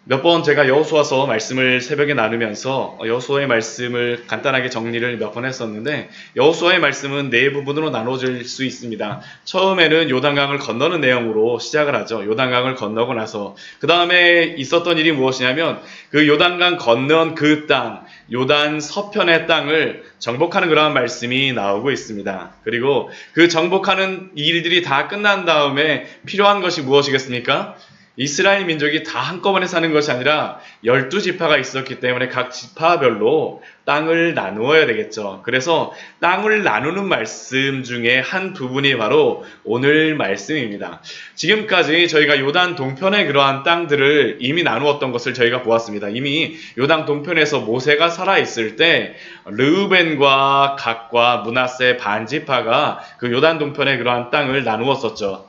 몇 번 제가 여호수아서 말씀을 새벽에 나누면서 여호수아의 말씀을 간단하게 정리를 몇 번 했었는데, 여호수아의 말씀은 네 부분으로 나눠질 수 있습니다. 처음에는 요단강을 건너는 내용으로 시작을 하죠. 요단강을 건너고 나서 그 다음에 있었던 일이 무엇이냐면, 그 요단강 건넌 그 땅, 요단 서편의 땅을 정복하는 그러한 말씀이 나오고 있습니다. 그리고 그 정복하는 일들이 다 끝난 다음에 필요한 것이 무엇이겠습니까? 이스라엘 민족이 다 한꺼번에 사는 것이 아니라 12지파가 있었기 때문에 각 지파별로 땅을 나누어야 되겠죠. 그래서 땅을 나누는 말씀 중에 한 부분이 바로 오늘 말씀입니다. 지금까지 저희가 요단 동편의 그러한 땅들을 이미 나누었던 것을 저희가 보았습니다. 이미 요단 동편에서 모세가 살아있을 때 르우벤과 갓과 므낫세 반지파가 그 요단 동편의 그러한 땅을 나누었었죠.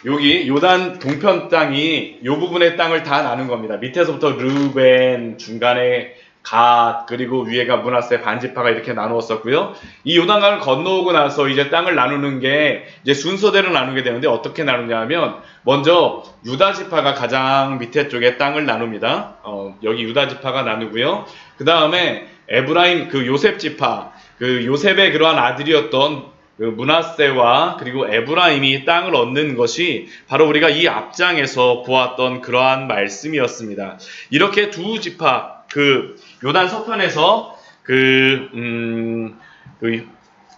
여기 요단 동편 땅이 요 부분의 땅을 다 나눈 겁니다. 밑에서부터 르벤, 중간에 갓, 그리고 위에가 므낫세 반지파가 이렇게 나누었었고요. 이 요단강을 건너오고 나서 이제 땅을 나누는 게 이제 순서대로 나누게 되는데, 어떻게 나누냐면 먼저 유다 지파가 가장 밑에 쪽에 땅을 나눕니다. 여기 유다 지파가 나누고요. 그 다음에 에브라임, 그 요셉 지파, 그 요셉의 그러한 아들이었던 그 므낫세와 그리고 에브라임이 땅을 얻는 것이 바로 우리가 이 앞장에서 보았던 그러한 말씀이었습니다. 이렇게 두 지파, 그 요단 서편에서 그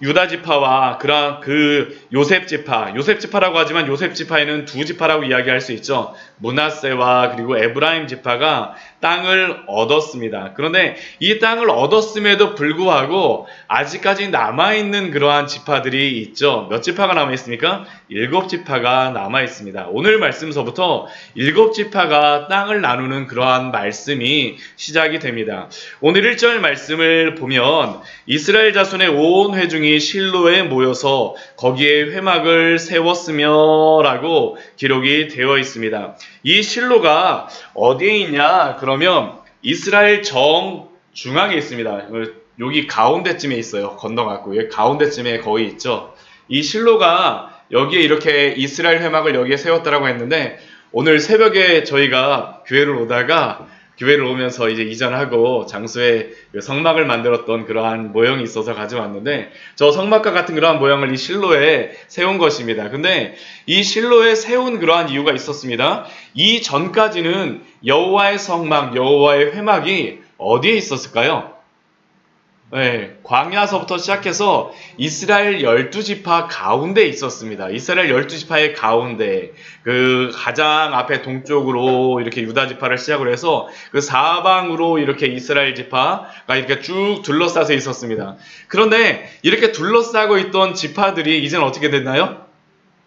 유다 지파와 그 요셉 지파라고 하지만 요셉 지파에는 두 지파라고 이야기할 수 있죠. 므낫세와 그리고 에브라임 지파가 땅을 얻었습니다. 그런데 이 땅을 얻었음에도 불구하고 아직까지 남아있는 그러한 지파들이 있죠. 몇 지파가 남아있습니까? 7지파가 남아있습니다. 오늘 말씀서부터 7지파가 땅을 나누는 그러한 말씀이 시작이 됩니다. 오늘 1절 말씀을 보면 이스라엘 자손의 온 회중이 실로에 모여서 거기에 회막을 세웠으며 라고 기록이 되어 있습니다. 이 실로가 어디에 있냐? 그러면 이스라엘 정중앙에 있습니다. 여기 가운데쯤에 있어요. 건너갔고 여기 가운데쯤에 거의 있죠. 이 실로가 여기에 이렇게 이스라엘 회막을 여기에 세웠다라고 했는데, 오늘 새벽에 저희가 교회를 오면서 이제 이전하고 장소에 성막을 만들었던 그러한 모형이 있어서 가져왔는데, 저 성막과 같은 그러한 모형을 이 실로에 세운 것입니다. 근데 이 실로에 세운 그러한 이유가 있었습니다. 이 전까지는 여호와의 성막, 여호와의 회막이 어디에 있었을까요? 네, 광야서부터 시작해서 이스라엘 12지파 가운데 있었습니다. 이스라엘 12지파의 가운데, 그 가장 앞에 동쪽으로 이렇게 유다 지파를 시작으로 해서 그 사방으로 이렇게 이스라엘 지파가 이렇게 쭉 둘러싸서 있었습니다. 그런데 이렇게 둘러싸고 있던 지파들이 이제는 어떻게 됐나요?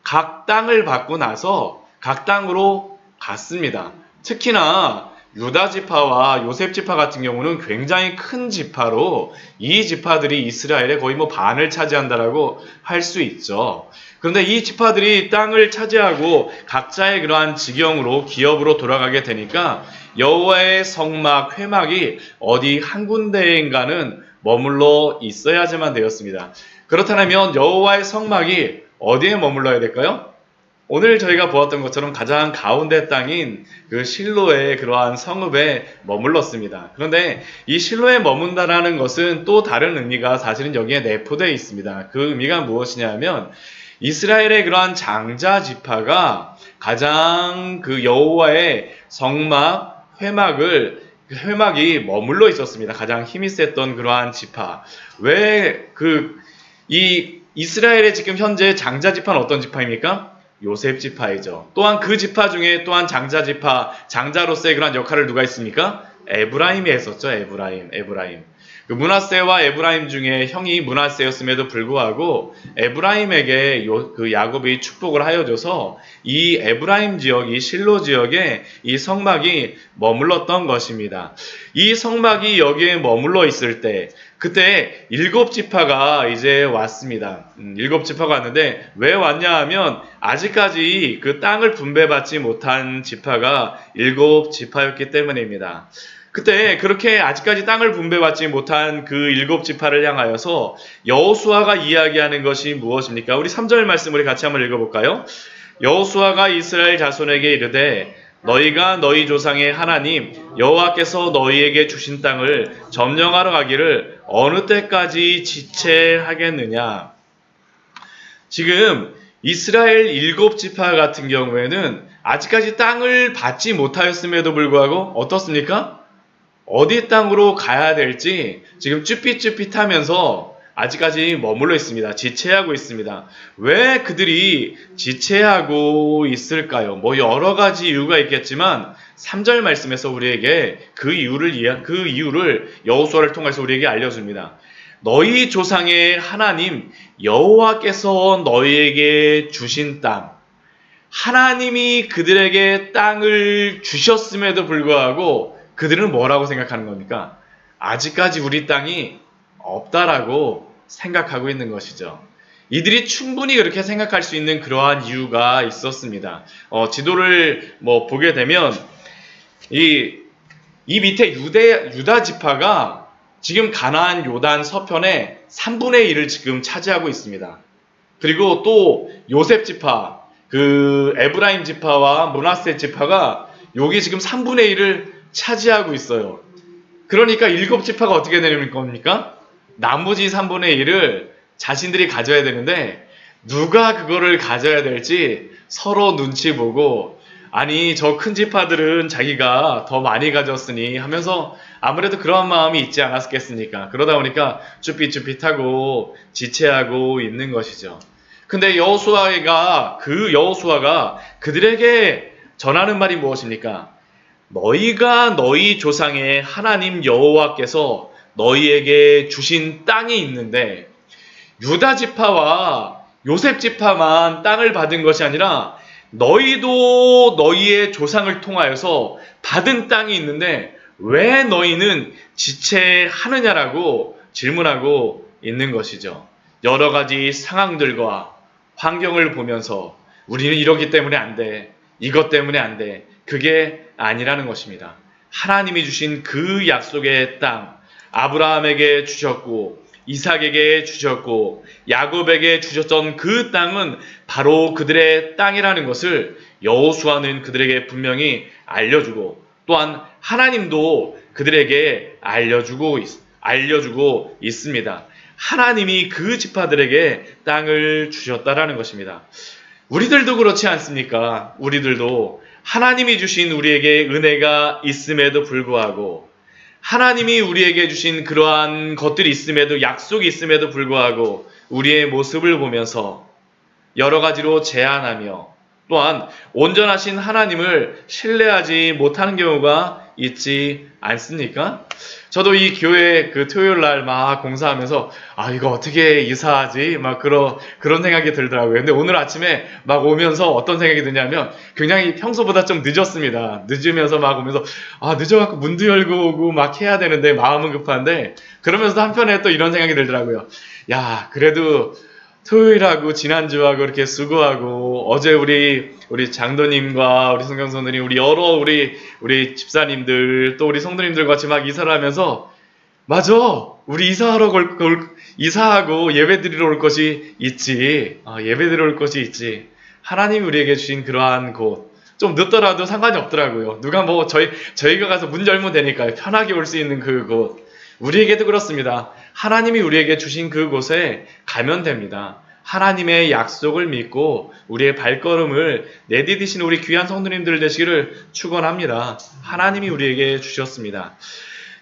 각 땅을 받고 나서 각 땅으로 갔습니다. 특히나 유다 지파와 요셉 지파 같은 경우는 굉장히 큰 지파로 이 지파들이 이스라엘의 거의 반을 차지한다라고 할 수 있죠. 그런데 이 지파들이 땅을 차지하고 각자의 그러한 지경으로 기업으로 돌아가게 되니까 여호와의 성막 회막이 어디 한 군데인가는 머물러 있어야지만 되었습니다. 그렇다면 여호와의 성막이 어디에 머물러야 될까요? 오늘 저희가 보았던 것처럼 가장 가운데 땅인 그 실로의 그러한 성읍에 머물렀습니다. 그런데 이 실로에 머문다라는 것은 또 다른 의미가 사실은 여기에 내포되어 있습니다. 그 의미가 무엇이냐면, 이스라엘의 그러한 장자 지파가 가장 그 여호와의 성막 회막이 머물러 있었습니다. 가장 힘이 셌던 그러한 지파. 이 이스라엘의 지금 현재 장자 지파는 어떤 지파입니까? 요셉 지파이죠. 또한 그 지파 중에 또한 장자 지파, 장자로서의 그런 역할을 누가 했습니까? 에브라임이 했었죠. 에브라임. 그 므낫세와 에브라임 중에 형이 므낫세였음에도 불구하고 에브라임에게 그 야곱이 축복을 하여줘서 이 에브라임 지역, 이 실로 지역에 이 성막이 머물렀던 것입니다. 이 성막이 여기에 머물러 있을 때, 그때 7지파가 이제 왔습니다. 7지파가 왔는데 왜 왔냐 하면, 아직까지 그 땅을 분배받지 못한 지파가 7지파였기 때문입니다. 그때 그렇게 아직까지 땅을 분배받지 못한 그 7지파를 향하여서 여호수아가 이야기하는 것이 무엇입니까? 우리 3절 말씀 우리 같이 한번 읽어볼까요? 여호수아가 이스라엘 자손에게 이르되 너희가 너희 조상의 하나님 여호와께서 너희에게 주신 땅을 점령하러 가기를 어느 때까지 지체하겠느냐. 지금 이스라엘 7지파 같은 경우에는 아직까지 땅을 받지 못하였음에도 불구하고 어떻습니까? 어디 땅으로 가야 될지 지금 쭈삣쭈삣하면서 아직까지 머물러 있습니다. 지체하고 있습니다. 왜 그들이 지체하고 있을까요? 뭐 여러 가지 이유가 있겠지만 3절 말씀에서 우리에게 그 이유를 여호수아를 통해서 우리에게 알려줍니다. 너희 조상의 하나님 여호와께서 너희에게 주신 땅, 하나님이 그들에게 땅을 주셨음에도 불구하고 그들은 뭐라고 생각하는 겁니까? 아직까지 우리 땅이 없다라고 생각하고 있는 것이죠. 이들이 충분히 그렇게 생각할 수 있는 그러한 이유가 있었습니다. 지도를 보게 되면 이 밑에 유다 지파가 지금 가나안 요단 서편의 3분의 1을 지금 차지하고 있습니다. 그리고 또 요셉 지파, 그 에브라임 지파와 므낫세 지파가 여기 지금 3분의 1을 차지하고 있어요. 그러니까 7지파가 어떻게 되는 겁니까? 나머지 3분의 1을 자신들이 가져야 되는데 누가 그거를 가져야 될지 서로 눈치 보고 아니 저 큰 지파들은 자기가 더 많이 가졌으니 하면서 아무래도 그런 마음이 있지 않았겠습니까? 그러다 보니까 쭈삣쭈삣하고 지체하고 있는 것이죠. 근데 여호수아가 그들에게 전하는 말이 무엇입니까? 너희가 너희 조상의 하나님 여호와께서 너희에게 주신 땅이 있는데 유다 지파와 요셉 지파만 땅을 받은 것이 아니라 너희도 너희의 조상을 통하여서 받은 땅이 있는데 왜 너희는 지체하느냐라고 질문하고 있는 것이죠. 여러 가지 상황들과 환경을 보면서 우리는 이러기 때문에 안 돼. 이것 때문에 안 돼. 그게 아니라는 것입니다. 하나님이 주신 그 약속의 땅, 아브라함에게 주셨고 이삭에게 주셨고 야곱에게 주셨던 그 땅은 바로 그들의 땅이라는 것을 여호수아는 그들에게 분명히 알려주고 또한 하나님도 그들에게 알려주고 있습니다. 하나님이 그 지파들에게 땅을 주셨다라는 것입니다. 우리들도 그렇지 않습니까? 우리들도 하나님이 주신 우리에게 은혜가 있음에도 불구하고 하나님이 우리에게 주신 그러한 것들이 있음에도 약속이 있음에도 불구하고 우리의 모습을 보면서 여러 가지로 제한하며 또한 온전하신 하나님을 신뢰하지 못하는 경우가 있지 않습니까? 저도 이 교회 그 토요일 날 막 공사하면서 이거 어떻게 이사하지? 막 그런 생각이 들더라고요. 근데 오늘 아침에 막 오면서 어떤 생각이 드냐면 굉장히 평소보다 좀 늦었습니다. 늦으면서 막 오면서 늦어갖고 문도 열고 오고 막 해야 되는데 마음은 급한데 그러면서도 한편에 또 이런 생각이 들더라고요. 야, 그래도 토요일하고 지난주하고 이렇게 수고하고 어제 우리 장도님과 우리 성경선생님 우리 집사님들 또 우리 성도님들 같이 막 이사를 하면서 맞아 우리 이사하고 예배 드리러 올 것이 있지. 예배 드리러 올 것이 있지. 하나님이 우리에게 주신 그러한 곳 좀 늦더라도 상관이 없더라고요. 누가 저희가 가서 문 열면 되니까요. 편하게 올 수 있는 그곳 우리에게도 그렇습니다. 하나님이 우리에게 주신 그곳에 가면 됩니다. 하나님의 약속을 믿고 우리의 발걸음을 내디디시는 우리 귀한 성도님들 되시기를 축원합니다. 하나님이 우리에게 주셨습니다.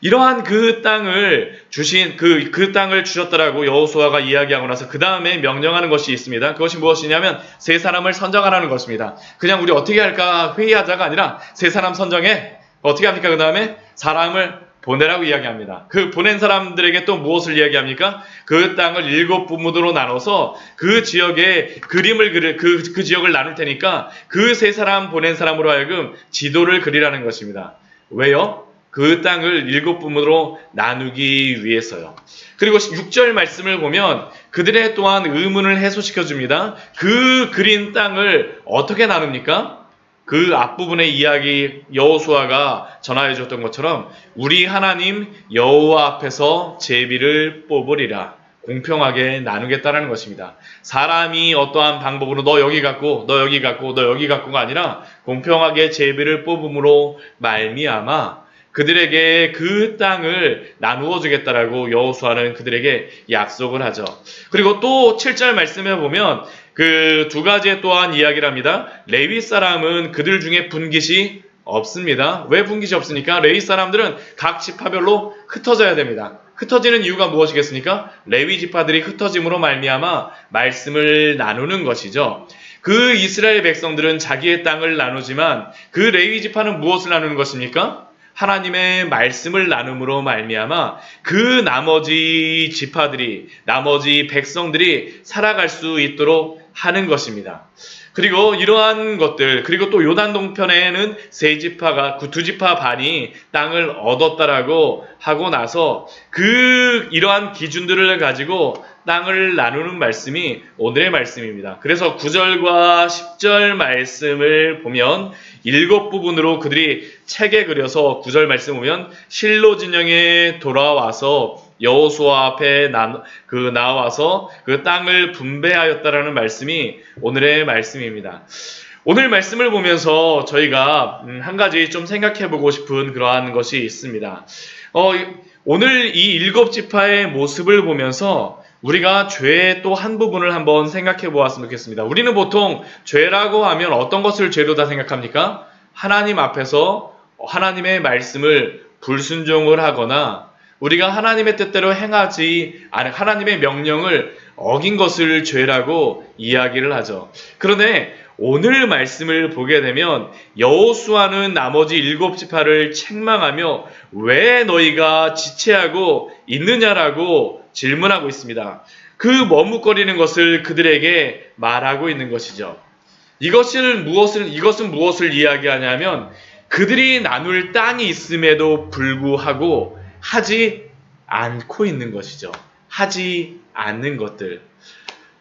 이러한 그 땅을 주신 그 땅을 주셨다라고 여호수아가 이야기하고 나서 그 다음에 명령하는 것이 있습니다. 그것이 무엇이냐면 세 사람을 선정하라는 것입니다. 그냥 우리 어떻게 할까 회의하자가 아니라 세 사람 선정해. 어떻게 합니까? 그 다음에 사람을 보내라고 이야기합니다. 그 보낸 사람들에게 또 무엇을 이야기합니까? 그 땅을 7부문으로 나눠서 그 지역에 그 지역을 나눌 테니까 그 세 사람 보낸 사람으로 하여금 지도를 그리라는 것입니다. 왜요? 그 땅을 7부문으로 나누기 위해서요. 그리고 6절 말씀을 보면 그들의 또한 의문을 해소시켜 줍니다. 그 그린 땅을 어떻게 나눕니까? 그 앞부분의 이야기 여호수아가 전하여 줬던 것처럼 우리 하나님 여호와 앞에서 제비를 뽑으리라. 공평하게 나누겠다라는 것입니다. 사람이 어떠한 방법으로 너 여기 갖고 너 여기 갖고 너 여기 갖고가 아니라 공평하게 제비를 뽑음으로 말미암아 그들에게 그 땅을 나누어 주겠다라고 여호수아는 그들에게 약속을 하죠. 그리고 또 7절 말씀에 보면 그 두 가지의 또한 이야기를 합니다. 레위 사람은 그들 중에 분깃이 없습니다. 왜 분깃이 없습니까? 레위 사람들은 각 지파별로 흩어져야 됩니다. 흩어지는 이유가 무엇이겠습니까? 레위 지파들이 흩어짐으로 말미암아 말씀을 나누는 것이죠. 그 이스라엘 백성들은 자기의 땅을 나누지만 그 레위 지파는 무엇을 나누는 것입니까? 하나님의 말씀을 나눔으로 말미암아 그 나머지 지파들이 나머지 백성들이 살아갈 수 있도록 하는 것입니다. 그리고 이러한 것들, 그리고 또 요단 동편에는 세 지파가, 두 지파 반이 땅을 얻었다라고 하고 나서 이러한 기준들을 가지고 땅을 나누는 말씀이 오늘의 말씀입니다. 그래서 9절과 10절 말씀을 보면 7부분으로 그들이 책에 그려서 9절 말씀 보면 실로 진영에 돌아와서 여호수아 앞에 나와서 그 땅을 분배하였다라는 말씀이 오늘의 말씀입니다. 오늘 말씀을 보면서 저희가 한 가지 좀 생각해 보고 싶은 그러한 것이 있습니다. 오늘 이 7지파의 모습을 보면서 우리가 죄의 또 한 부분을 한번 생각해 보았으면 좋겠습니다. 우리는 보통 죄라고 하면 어떤 것을 죄로 다 생각합니까? 하나님 앞에서 하나님의 말씀을 불순종을 하거나 우리가 하나님의 뜻대로 행하지 않은 하나님의 명령을 어긴 것을 죄라고 이야기를 하죠. 그런데 오늘 말씀을 보게 되면 여호수아는 나머지 7지파를 책망하며 왜 너희가 지체하고 있느냐라고 질문하고 있습니다. 그 머뭇거리는 것을 그들에게 말하고 있는 것이죠. 이것은 무엇을 이야기하냐면 그들이 나눌 땅이 있음에도 불구하고 하지 않고 있는 것이죠. 하지 않는 것들.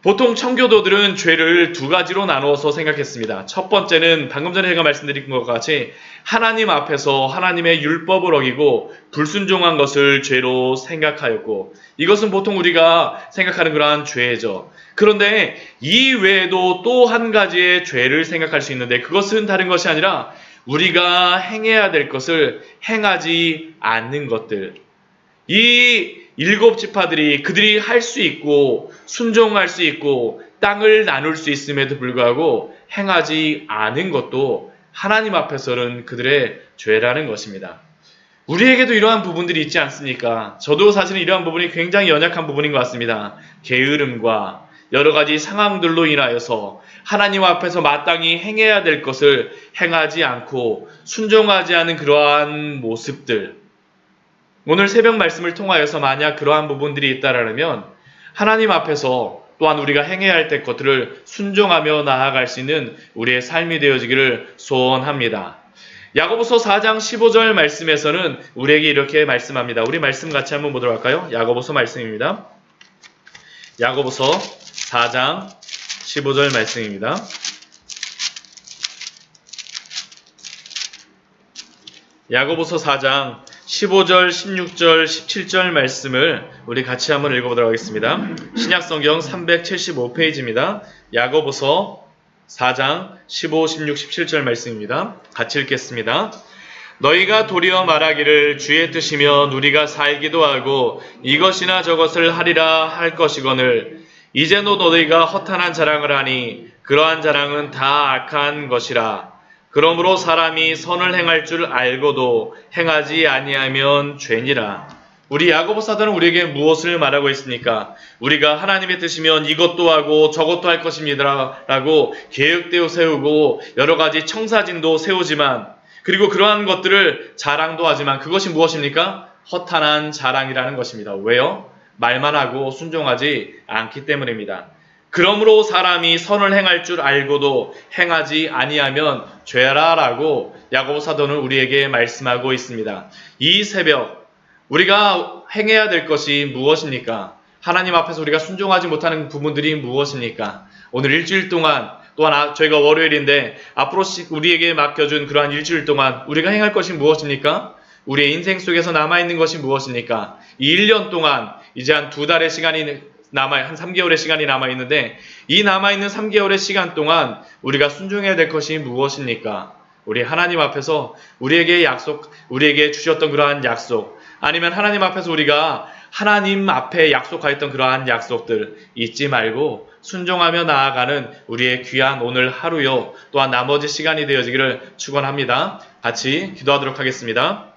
보통 청교도들은 죄를 두 가지로 나누어서 생각했습니다. 첫 번째는 방금 전에 제가 말씀드린 것 같이 하나님 앞에서 하나님의 율법을 어기고 불순종한 것을 죄로 생각하였고 이것은 보통 우리가 생각하는 그러한 죄죠. 그런데 이 외에도 또 한 가지의 죄를 생각할 수 있는데 그것은 다른 것이 아니라 우리가 행해야 될 것을 행하지 않는 것들. 이 7지파들이 그들이 할 수 있고 순종할 수 있고 땅을 나눌 수 있음에도 불구하고 행하지 않은 것도 하나님 앞에서는 그들의 죄라는 것입니다. 우리에게도 이러한 부분들이 있지 않습니까? 저도 사실은 이러한 부분이 굉장히 연약한 부분인 것 같습니다. 게으름과 여러 가지 상황들로 인하여서 하나님 앞에서 마땅히 행해야 될 것을 행하지 않고 순종하지 않은 그러한 모습들. 오늘 새벽 말씀을 통하여서 만약 그러한 부분들이 있다라면 하나님 앞에서 또한 우리가 행해야 할 것들을 순종하며 나아갈 수 있는 우리의 삶이 되어지기를 소원합니다. 야고보서 4장 15절 말씀에서는 우리에게 이렇게 말씀합니다. 우리 말씀 같이 한번 보도록 할까요? 야고보서 말씀입니다. 야고보서 4장 15절 말씀입니다. 야고보서 4장 15절, 16절, 17절 말씀을 우리 같이 한번 읽어보도록 하겠습니다. 신약성경 375페이지입니다. 야고보서 4장 15, 16, 17절 말씀입니다. 같이 읽겠습니다. 너희가 도리어 말하기를 주의 뜻이면 우리가 살기도 하고 이것이나 저것을 하리라 할 것이거늘 이제도 너희가 허탄한 자랑을 하니 그러한 자랑은 다 악한 것이라. 그러므로 사람이 선을 행할 줄 알고도 행하지 아니하면 죄니라. 우리 야고보 사도는 우리에게 무엇을 말하고 있습니까? 우리가 하나님의 뜻이면 이것도 하고 저것도 할 것입니다 라고 계획대로 세우고 여러 가지 청사진도 세우지만 그리고 그러한 것들을 자랑도 하지만 그것이 무엇입니까? 허탄한 자랑이라는 것입니다. 왜요? 말만 하고 순종하지 않기 때문입니다. 그러므로 사람이 선을 행할 줄 알고도 행하지 아니하면 죄라라고 야고보 사도는 우리에게 말씀하고 있습니다. 이 새벽 우리가 행해야 될 것이 무엇입니까? 하나님 앞에서 우리가 순종하지 못하는 부분들이 무엇입니까? 오늘 일주일 동안 또한 저희가 월요일인데 앞으로 우리에게 맡겨준 그러한 일주일 동안 우리가 행할 것이 무엇입니까? 우리의 인생 속에서 남아있는 것이 무엇입니까? 이 1년 동안 이제 한 2달의 시간이 한 3개월의 시간이 남아있는데, 이 남아있는 3개월의 시간 동안 우리가 순종해야 될 것이 무엇입니까? 우리 하나님 앞에서 우리에게 주셨던 그러한 약속, 아니면 하나님 앞에서 우리가 하나님 앞에 약속하였던 그러한 약속들 잊지 말고 순종하며 나아가는 우리의 귀한 오늘 하루요, 또한 나머지 시간이 되어지기를 축원합니다. 같이 기도하도록 하겠습니다.